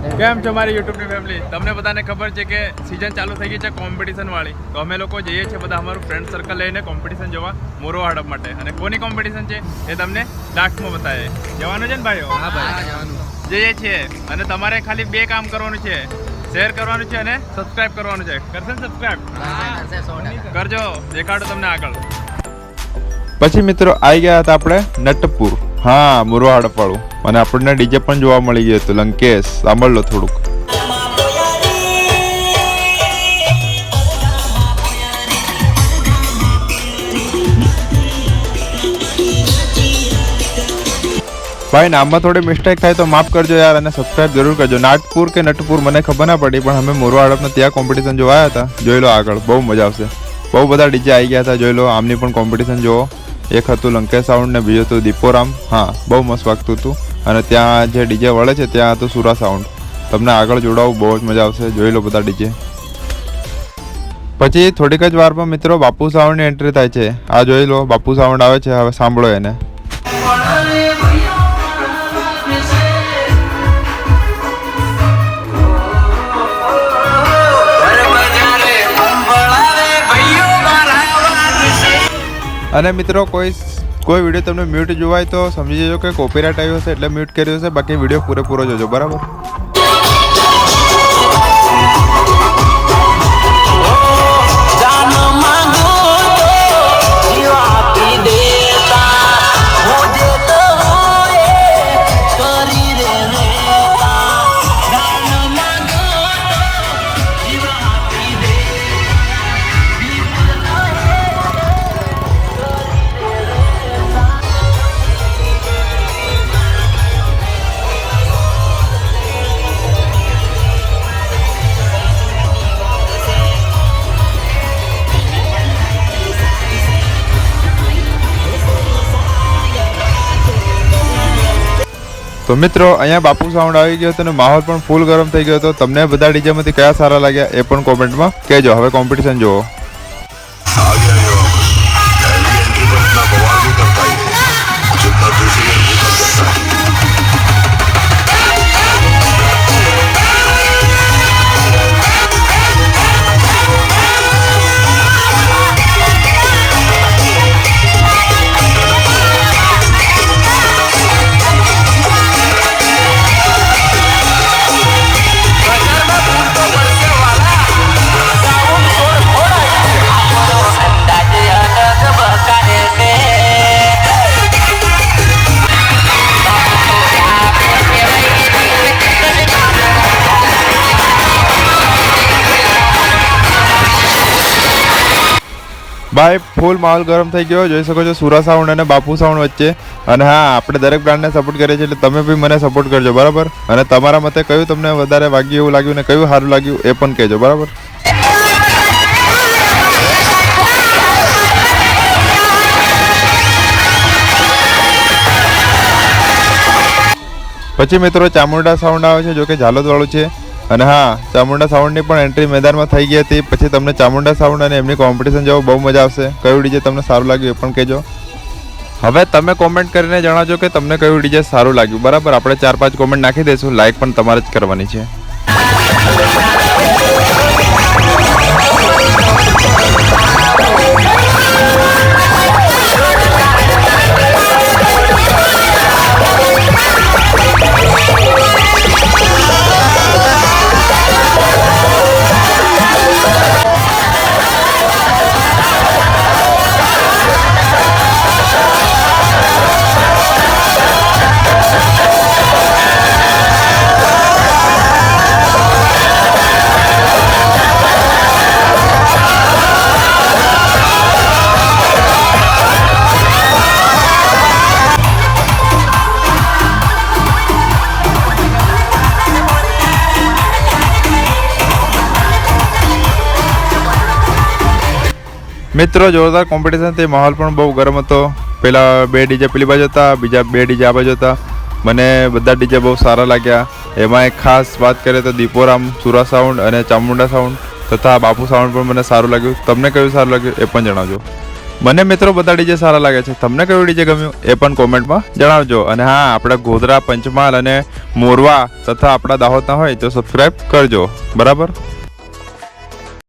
કેમ છો મારી યુટ્યુબની ફેમિલી? તમને બધાને ખબર છે કે સિઝન ચાલુ થઈ ગઈ છે કોમ્પિટિશન વાળી, તો અમે લોકો જઈએ છીએ બધા અમારું ફ્રેન્ડ સર્કલ લઈને કોમ્પિટિશન જોવા મોરવા હડપ માટે. અને કોની કોમ્પિટિશન છે એ તમને લાસ્ટમાં બતાવે. જવાનું છે ને ભાઈઓ? હા ભાઈ જવાનું. જઈએ છીએ અને તમારે ખાલી 2 કામ કરવાનું છે, શેર કરવાનું છે અને સબસ્ક્રાઇબ કરવાનું છે. કરશે ને સબસ્ક્રાઇબ? કરજો, દેખાડો તમને આગળ. પછી મિત્રો આવી ગયા હતા આપણે નટપુર, હા મોરવા હડપ વાળું, અને આપણને ડીજે પણ જોવા મળી ગયું હતું. લંકેશ સાંભળ લો થોડુંક. ભાઈ નામમાં થોડી મિસ્ટેક થાય તો માફ કરજો યાર, અને સબસ્ક્રાઇબ જરૂર કરજો. નાટપુર કે નટપુર મને ખબર ના પડી, પણ અમે મોરવા હડપના ત્યાં કોમ્પિટિશન જોવા આવ્યા હતા. જોઈ લો આગળ, બહુ મજા આવશે. બહુ બધા ડીજે આવી ગયા હતા, જોઈ લો. આમની પણ કોમ્પિટિશન જોવો. એક હતું લંકેશ સાઉન્ડ ને બીજું હતું દીપોરામ. હા બહુ મસ્ત વાગતું હતું. અને ત્યાં જે ડીજે વળે છે ત્યાં હતું સુરા સાઉન્ડ. તમને આગળ જોડાવું, બહુ જ મજા આવશે. જોઈ લો બધા ડીજે. પછી થોડીક જ વારમાં મિત્રો બાપુ સાઉન્ડની એન્ટ્રી થાય છે. આ જોઈ લો, બાપુ સાઉન્ડ આવે છે. હવે સાંભળો એને. અને મિત્રો કોઈ વિડીયો તમને મ્યુટ જોવાય તો સમજી જજો કે કોપીરાઇટ આવ્યો હશે એટલે મ્યુટ કર્યો હશે. બાકી વિડીયો પૂરેપૂરો જોજો, બરાબર? તો મિત્રો અહીંયા બાપુ સાઉન્ડ આવી ગયો હતો અને માહોલ પણ ફૂલ ગરમ થઈ ગયો હતો. તમને બધા ડીજેમાંથી કયા સારા લાગ્યા એ પણ કોમેન્ટમાં કહેજો. હવે કોમ્પિટિશન જુઓ. ભાઈ ફૂલ માહોલ ગરમ થઈ ગયો. જોઈ શકો છો સુરા સાઉન્ડ અને બાપુ સાઉન્ડ વચ્ચે. અને હા, આપણે દરેક બ્રાન્ડને સપોર્ટ કરીએ છીએ, એટલે તમે બી મને સપોર્ટ કરજો, બરાબર? અને તમારા મતે કયું તમને વધારે વાગ્યું એવું લાગ્યું ને કયું સારું લાગ્યું એ પણ કહેજો, બરાબર? પછી મિત્રો ચામુંડા સાઉન્ડ આવે છે, જો કે ઝાલોદ વાળું છે. અને હા, ચામુંડા સાઉન્ડની પણ એન્ટ્રી મેદાનમાં થઈ ગઈ હતી. પછી તમને ચામુંડા સાઉન્ડ અને એમની કોમ્પિટિશન જોવો, બહુ મજા આવશે. કયું ડીજે તમને સારું લાગ્યું એ પણ કહેજો. હવે તમે કોમેન્ટ કરીને જણાવજો કે તમને કયું ડીજે સારું લાગ્યું, બરાબર? આપણે 4-5 કોમેન્ટ નાખી દઈશું. લાઈક પણ તમારે જ કરવાની છે. મિત્રો જોરદાર કોમ્પિટિશન હતી. માહોલ પણ બહુ ગરમ હતો. પેલા 2 ડીજે પેલી બાજુ હતા, બીજા 2 ડીજે આ બાજુ હતા. મને બધા ડીજે બહુ સારા લાગ્યા. એમાં એક ખાસ વાત કરીએ તો દીપોરામ, સુરા સાઉન્ડ અને ચામુંડા સાઉન્ડ તથા બાપુ સાઉન્ડ પણ મને સારું લાગ્યું. તમને કયું સારું લાગ્યું એ પણ જણાવજો. મને મિત્રો બધા ડીજે સારા લાગે છે. તમને કયું ડીજે ગમ્યું એ પણ કોમેન્ટમાં જણાવજો. અને હા, આપણા ગોધરા, પંચમહાલ અને મોરવા તથા આપણા દાહોદના હોય તો સબસ્ક્રાઇબ કરજો. બરાબર.